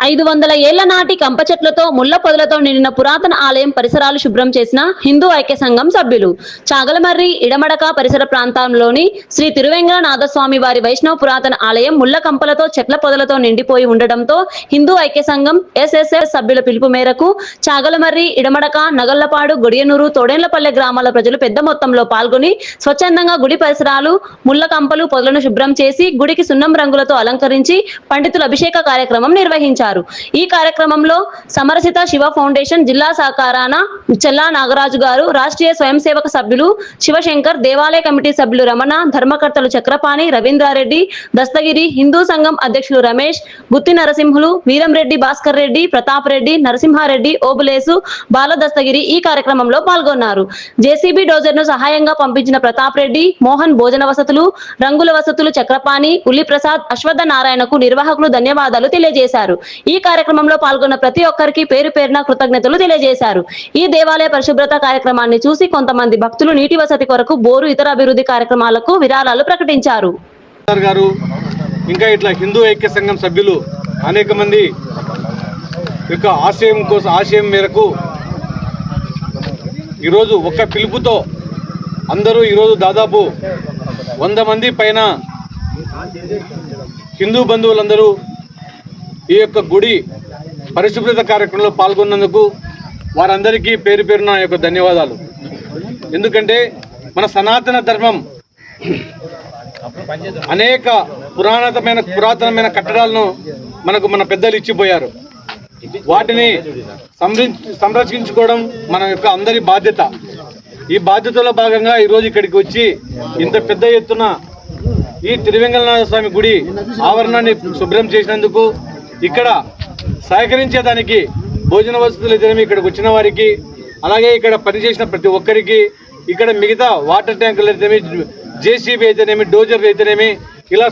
500 ఏళ్ల నాటి కంప చెట్లతో ముళ్ల పొదలతో నిండిన పురాతన ఆలయం పరిసరాలు శుభ్రం చేసిన హిందూ ఐక్య సంఘం సభ్యులు. చాగలమర్రి ఇడమడక పరిసర ప్రాంతంలోని శ్రీ తిరువేంకటనాథస్వామి వారి వైష్ణవ పురాతన ఆలయం ముళ్ల కంపలతో చెట్ల పొదలతో నిండిపోయి ఉండడంతో హిందూ ఐక్య సంఘం ఎస్ఎస్ఎస్ సభ్యుల పిలుపు మేరకు చాగలమర్రి ఇడమడక నగళ్లపాడు గొడియనూరు తోడేండ్లపల్లె గ్రామాల ప్రజలు పెద్ద మొత్తంలో పాల్గొని స్వచ్ఛందంగా గుడి పరిసరాలు ముళ్ల కంపలు పొదలను శుభ్రం చేసి గుడికి సున్నం రంగులతో అలంకరించి పండితుల అభిషేక కార్యక్రమం నిర్వహించారు. ఈ కార్యక్రమంలో సమరసిత శివ ఫౌండేషన్ జిల్లా సహకారాన చెల్లా నాగరాజు గారు, రాష్ట్రీయ స్వయం సేవక సభ్యులు శివశంకర్, దేవాలయ కమిటీ సభ్యులు రమణ, ధర్మకర్తలు చక్రపాణి, రవీంద్రారెడ్డి, దస్తగిరి, హిందూ సంఘం అధ్యక్షులు రమేష్, గుత్తి నరసింహులు, వీరంరెడ్డి, భాస్కర్ రెడ్డి, ప్రతాప్ రెడ్డి, నరసింహారెడ్డి, ఓబులేసు, బాల దస్తగిరి ఈ కార్యక్రమంలో పాల్గొన్నారు. జేసీబీ డోజర్ను సహాయంగా పంపించిన ప్రతాప్ రెడ్డి, మోహన్ భోజన వసతులు, రంగుల వసతులు చక్రపాణి, ఉల్లి ప్రసాద్, అశ్వత్థ నారాయణకు నిర్వాహకులు ధన్యవాదాలు తెలియజేశారు. ఈ కార్యక్రమంలో పాల్గొన్న ప్రతి ఒక్కరికి పేరు పేరున కృతజ్ఞతలు తెలియజేశారు. ఈ దేవాలయ పరిశుభ్రత కార్యక్రమాన్ని చూసి కొంతమంది భక్తులు నీటి వసతి కొరకు బోరు, ఇతర అభివృద్ధి కార్యక్రమాలకు విరాళాలు ప్రకటించారు. ఇంకా ఇట్లా హిందూ ఐక్య సంఘం సభ్యులు అనేక మంది యొక్క ఆశయం మేరకు ఈరోజు ఒక్క పిలుపుతో అందరూ ఈరోజు దాదాపు 100 మంది పైన హిందూ బంధువులందరూ ఈ యొక్క గుడి పరిశుభ్రత కార్యక్రమంలో పాల్గొన్నందుకు వారందరికీ పేరు పేరున యొక్క ధన్యవాదాలు. ఎందుకంటే మన సనాతన ధర్మం అనేక పురాతనమైన కట్టడాలను మన పెద్దలు ఇచ్చిపోయారు. వాటిని సంరక్షించుకోవడం మన యొక్క అందరి బాధ్యత. ఈ బాధ్యతలో భాగంగా ఈరోజు ఇక్కడికి వచ్చి ఇంత పెద్ద ఎత్తున ఈ తిరువేంకటనాథ స్వామి గుడి ఆవరణాన్ని శుభ్రం చేసినందుకు, ఇక్కడ సహకరించేదానికి భోజన వసతులు అయితేనేమి, ఇక్కడికి వచ్చిన వారికి, అలాగే ఇక్కడ పనిచేసిన ప్రతి ఒక్కరికి, ఇక్కడ మిగతా వాటర్ ట్యాంకులు అయితేనేమి, జేసీబీ అయితేనేమి, డోజర్లు అయితేనేమి, ఇలా